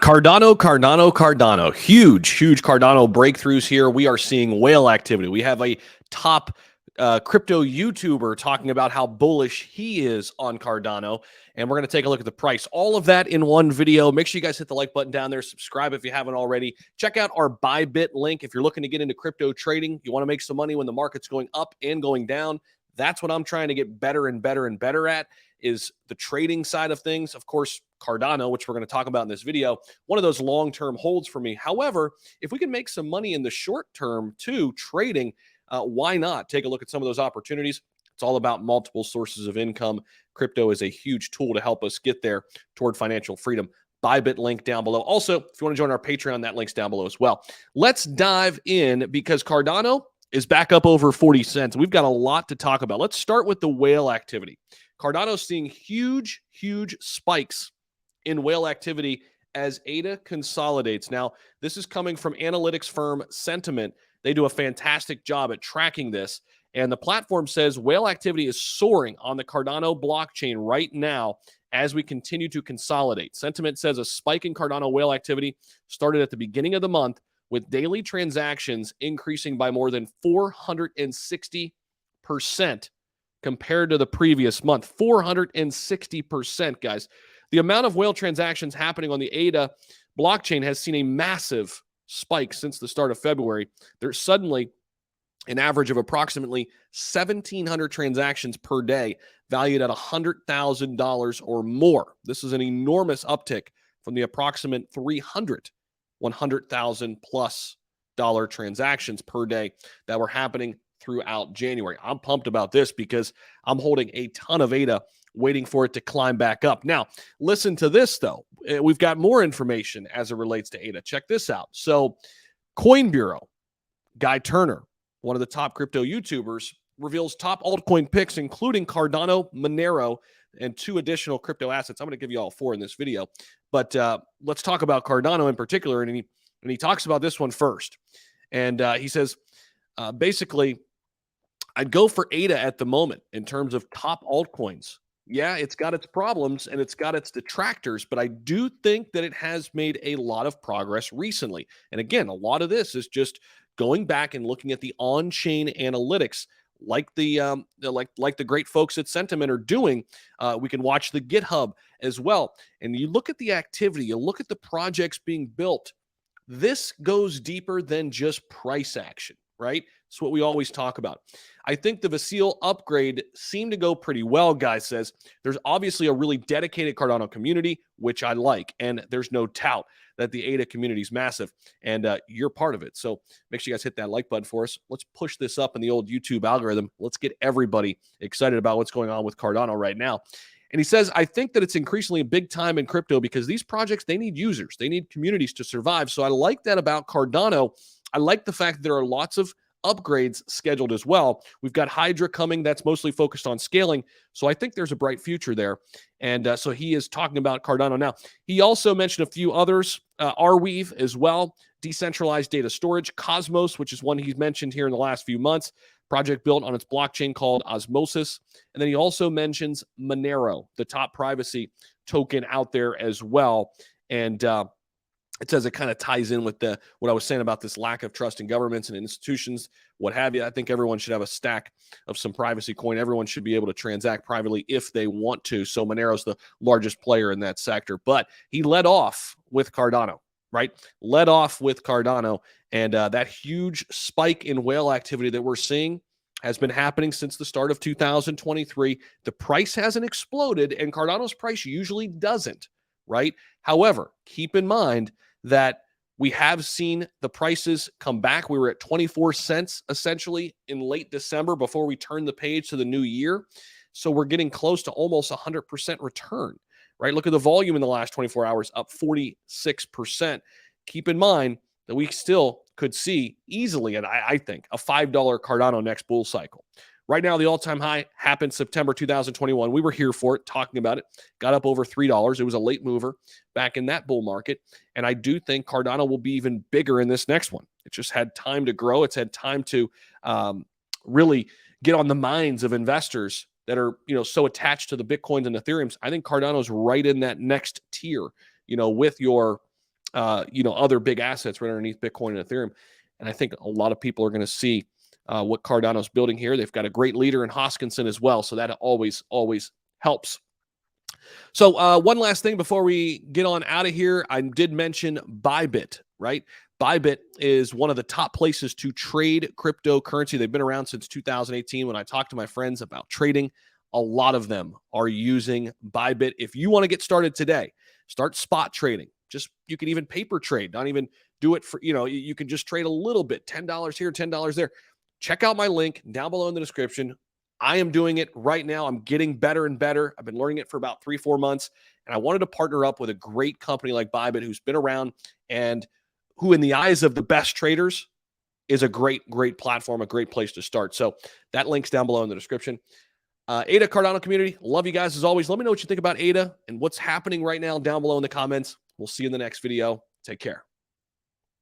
Cardano. Huge Cardano breakthroughs here. We are seeing whale activity. We have a top crypto YouTuber talking about how bullish he is on Cardano, and we're going to take a look at the price. All of that in one video. Make sure you guys hit the like button down there. Subscribe if you haven't already. Check out our Bybit link if you're looking to get into crypto trading. You want to make some money when the market's going up and going down. That's what I'm trying to get better and better at, is the trading side of things. Of course, Cardano, which we're going to talk about in this video, one of those long-term holds for me. However, if we can make some money in the short term too, trading, why not take a look at some of those opportunities? It's all about multiple sources of income. Crypto is a huge tool to help us get there toward financial freedom. Bybit link down below. Also, if you want to join our Patreon, that link's down below as well. Let's dive in because Cardano is back up over 40 cents. We've got a lot to talk about. Let's start with the whale activity. Cardano's seeing huge spikes in whale activity as ADA consolidates. Now, this is coming from analytics firm Sentiment. They do a fantastic job at tracking this. And the platform says whale activity is soaring on the Cardano blockchain right now as we continue to consolidate. Sentiment says a spike in Cardano whale activity started at the beginning of the month, with daily transactions increasing by more than 460% compared to the previous month. 460%, guys. The amount of whale transactions happening on the ADA blockchain has seen a massive spike since the start of February. There's suddenly an average of approximately 1,700 transactions per day, valued at $100,000 or more. This is an enormous uptick from the approximate 300 $100,000 plus transactions per day that were happening throughout January. I'm pumped about this because I'm holding a ton of ADA waiting for it to climb back up. Now, listen to this, though. We've got more information as it relates to ADA. Check this out. So, Coin Bureau, Guy Turner, one of the top crypto YouTubers, reveals top altcoin picks, including Cardano, Monero, and 2 additional crypto assets. I'm going to give you all 4 in this video, but let's talk about Cardano in particular. And he talks about this one first. And he says, basically, I'd go for ADA at the moment in terms of top altcoins. Yeah, it's got its problems and it's got its detractors, but I do think that it has made a lot of progress recently. And again, a lot of this is just going back and looking at the on-chain analytics, like the great folks at Sentiment are doing. We can watch the GitHub as well. And you look at the activity, you look at the projects being built. This goes deeper than just price action, right? It's what we always talk about. I think the Vasile upgrade seemed to go pretty well, Guy says. There's obviously a really dedicated Cardano community, which I like. And there's no doubt that the ADA community is massive, and you're part of it. So make sure you guys hit that like button for us. Let's push this up in the old YouTube algorithm. Let's get everybody excited about what's going on with Cardano right now. And he says, I think that it's increasingly a big time in crypto because these projects, they need users. They need communities to survive. So I like that about Cardano. I like the fact that there are lots of upgrades scheduled as well. We've got Hydra coming. That's mostly focused on scaling. So I think there's a bright future there. And so he is talking about Cardano now. He also mentioned a few others, Arweave as well, decentralized data storage, Cosmos, which is one he's mentioned here in the last few months, project built on its blockchain called Osmosis. And then he also mentions Monero, the top privacy token out there as well. And it says it kind of ties in with what I was saying about this lack of trust in governments and institutions, what have you. I think everyone should have a stack of some privacy coin. Everyone should be able to transact privately if they want to. So Monero's the largest player in that sector. But he led off with Cardano, right? Led off with Cardano. And that huge spike in whale activity that we're seeing has been happening since the start of 2023. The price hasn't exploded, and Cardano's price usually doesn't, right? However, keep in mind that we have seen the prices come back. We were at 24 cents essentially in late December before we turned the page to the new year. So we're getting close to almost 100% return, right? Look at the volume in the last 24 hours, up 46%. Keep in mind that we still could see easily, and I think, a $5 Cardano next bull cycle. Right now, the all-time high happened September 2021. We were here for it, talking about it. Got up over $3. It was a late mover back in that bull market. And I do think Cardano will be even bigger in this next one. It just had time to grow. It's had time to really get on the minds of investors that are, so attached to the Bitcoins and Ethereums. I think Cardano's right in that next tier, with your other big assets right underneath Bitcoin and Ethereum. And I think a lot of people are going to see what Cardano's building here. They've got a great leader in Hoskinson as well, so that always helps. So one last thing before we get on out of here, I did mention Bybit, right? Bybit is one of the top places to trade cryptocurrency. They've been around since 2018. When I talk to my friends about trading, a lot of them are using Bybit. If you want to get started today, start spot trading. You can even paper trade, not even do it for, you can just trade a little bit, $10 here, $10 there. Check out my link down below in the description. I am doing it right now. I'm getting better and better. I've been learning it for about 3-4 months, and I wanted to partner up with a great company like Bybit who's been around and who, in the eyes of the best traders, is a great platform, a great place to start. So that link's down below in the description. ADA Cardano community, love you guys as always. Let me know what you think about ADA and what's happening right now down below in the comments. We'll see you in the next video. Take care.